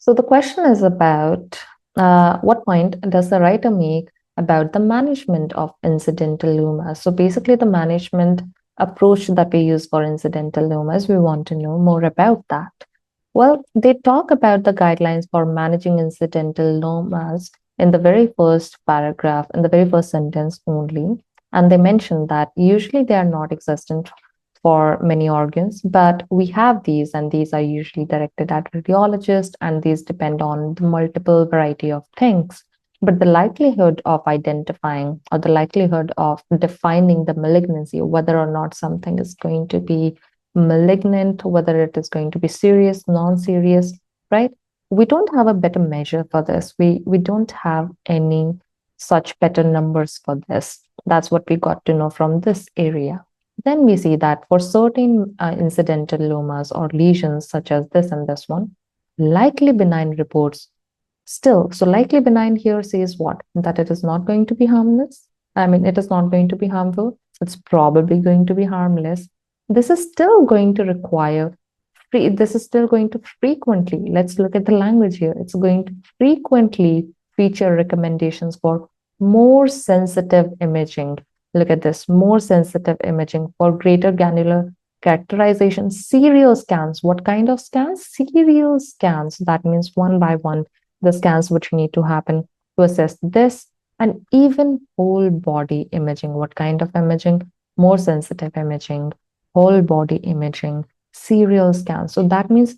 So the question is about what point does the writer make about the management of incidental lumas? So basically, the management approach that we use for incidental lumas, we want to know more about that. Well, they talk about the guidelines for managing incidental lumas in the very first paragraph, in the very first sentence only. And they mention that usually they are not existent for many organs, but we have these, and these are usually directed at radiologists, and these depend on the multiple variety of things. But the likelihood of identifying or the likelihood of defining the malignancy, whether or not something is going to be malignant, whether it is going to be serious, non-serious, right? We don't have a better measure for this. We don't have any such better numbers for this. That's what we got to know from this area. Then we see that for certain incidental lumas or lesions such as this and this one, likely benign reports still. So likely benign here says what? That it is not going to be harmless. I mean, it is not going to be harmful. It's probably going to be harmless. This is still going to require this is still going to frequently, let's look at the language here. It's going to frequently feature recommendations for more sensitive imaging. Look at this, more sensitive imaging for greater granular characterization. Serial scans. What kind of scans? Serial scans. That means one by one, the scans which need to happen to assess this, and even whole body imaging. What kind of imaging? More sensitive imaging, whole body imaging, serial scans. So that means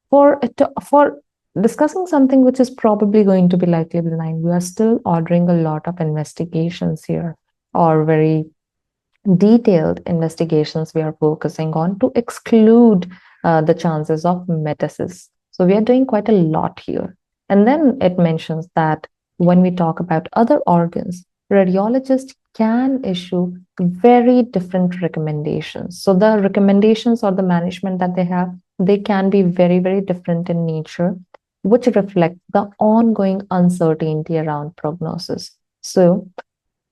for discussing something which is probably going to be likely benign, we are still ordering a lot of investigations here, or very detailed investigations we are focusing on to exclude the chances of metastasis. So we are doing quite a lot here. And then it mentions that when we talk about other organs, radiologists can issue very different recommendations. So the recommendations or the management that they have, they can be very, very different in nature, which reflect the ongoing uncertainty around prognosis. So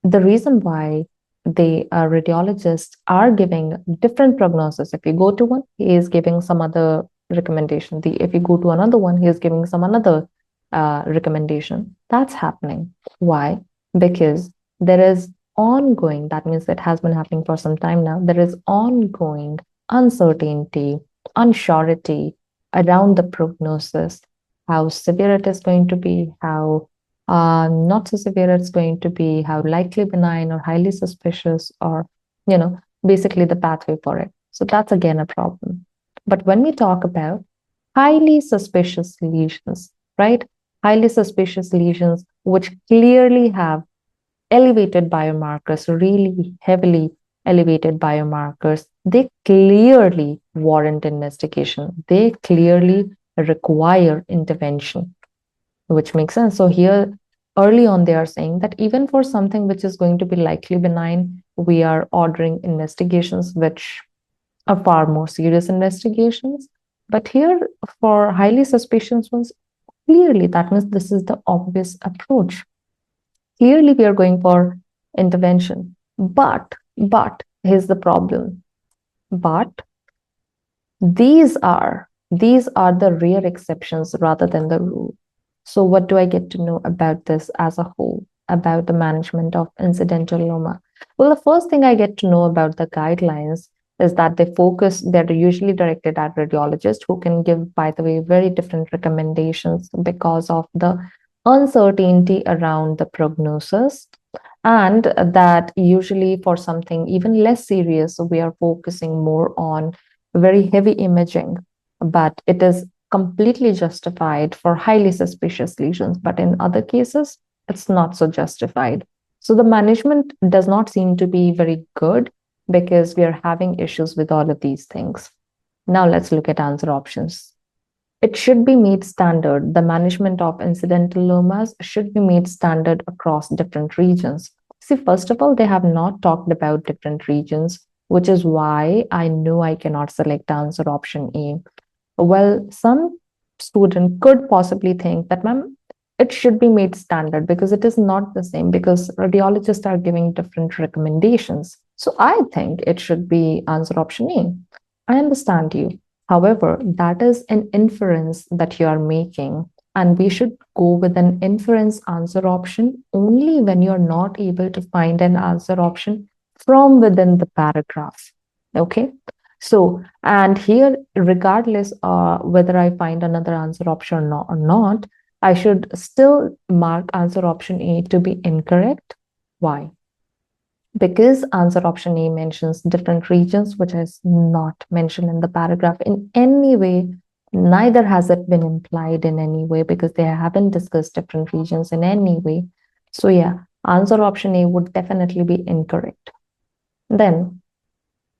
the reason why the radiologists are giving different prognosis. If you go to one, he is giving some other recommendation. If you go to another one, he is giving some another recommendation. That's happening. Why? Because there is ongoing, that means it has been happening for some time now, there is ongoing uncertainty, unsurety around the prognosis, how severe it is going to be, how not so severe it's going to be, how likely benign or highly suspicious, or, basically the pathway for it. So that's again a problem. But when we talk about highly suspicious lesions, right? Highly suspicious lesions, which clearly have elevated biomarkers, really heavily elevated biomarkers, they clearly warrant investigation. They clearly require intervention, which makes sense. So here, early on, they are saying that even for something which is going to be likely benign, we are ordering investigations which are far more serious investigations. But here, for highly suspicious ones, clearly that means this is the obvious approach. Clearly, we are going for intervention. But here's the problem. But these are the rare exceptions rather than the rule. So what do I get to know about this as a whole, about the management of incidental loma? Well, the first thing I get to know about the guidelines is that they're usually directed at radiologists who can give, by the way, very different recommendations because of the uncertainty around the prognosis. And that usually for something even less serious, we are focusing more on very heavy imaging, but it is completely justified for highly suspicious lesions. But in other cases, it's not so justified. So the management does not seem to be very good because we are having issues with all of these things. Now let's look at answer options. It should be made standard. The management of incidental lomas should be made standard across different regions. See, first of all, they have not talked about different regions, which is why I know I cannot select answer option A. Well, some student could possibly think that, ma'am, it should be made standard because it is not the same, because radiologists are giving different recommendations. So I think it should be answer option A. I understand you. However, that is an inference that you are making And we should go with an inference answer option only when you're not able to find an answer option from within the paragraph. Okay. So, and here, regardless whether I find another answer option or not, I should still mark answer option A to be incorrect. Why? Because answer option A mentions different regions, which is not mentioned in the paragraph in any way. Neither has it been implied in any way because they haven't discussed different regions in any way. So, yeah, answer option A would definitely be incorrect. Then,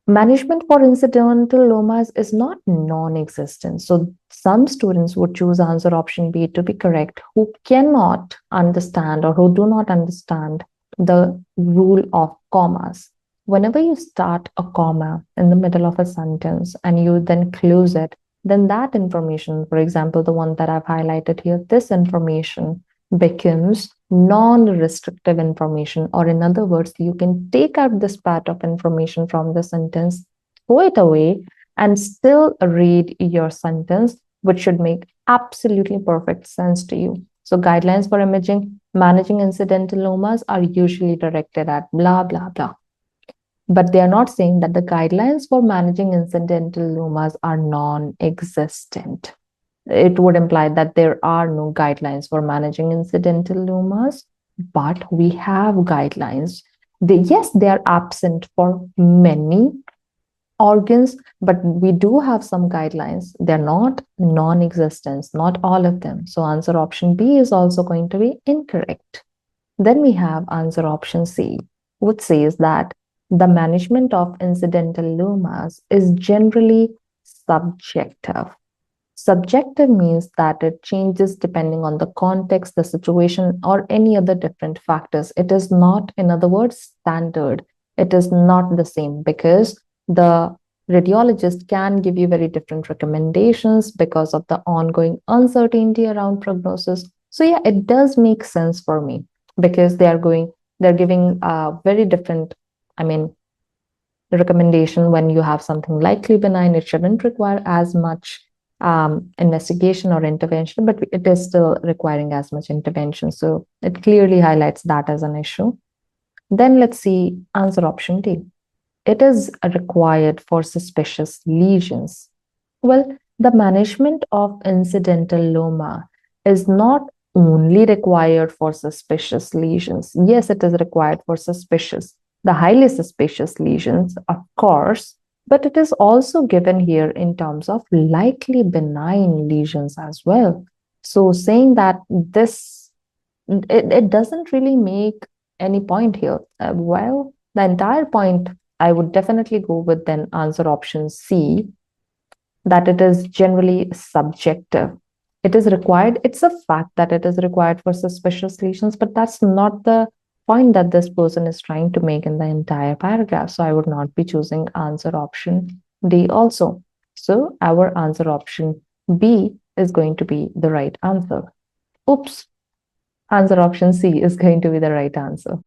management for incidental lomas is not non-existent. So some students would choose answer option B to be correct who cannot understand or who do not understand the rule of commas. Whenever you start a comma in the middle of a sentence and you then close it, then that information, for example, the one that I've highlighted here, this information becomes non-restrictive information, or in other words, you can take out this part of information from the sentence, throw it away, and still read your sentence, which should make absolutely perfect sense to you. So guidelines for managing incidental lomas are usually directed at blah, blah, blah. But they are not saying that the guidelines for managing incidental lomas are non-existent. It would imply that there are no guidelines for managing incidental lomas, but we have guidelines. Yes, they are absent for many organs, but we do have some guidelines. They're not non-existent, not all of them. So answer option B is also going to be incorrect. Then we have answer option C, which says that the management of incidental lomas is generally subjective. Subjective means that it changes depending on the context, the situation, or any other different factors. It is not, in other words, standard. It is not the same because the radiologist can give you very different recommendations because of the ongoing uncertainty around prognosis. So yeah, it does make sense for me because they're giving very different, I mean, recommendation. When you have something likely benign, it shouldn't require as much investigation or intervention, but it is still requiring as much intervention. So it clearly highlights that as an issue. Then let's see answer option D. It is required for suspicious lesions. Well, the management of incidental loma is not only required for suspicious lesions. Yes, it is required for the highly suspicious lesions, of course, but it is also given here in terms of likely benign lesions as well. So saying that it doesn't really make any point here. Well, the entire point, I would definitely go with then answer option C, that it is generally subjective. It is required, it's a fact that it is required for suspicious lesions, but that's not the point that this person is trying to make in the entire paragraph. So I would not be choosing answer option D also. So our answer option B is going to be the right answer. Oops, answer option C is going to be the right answer.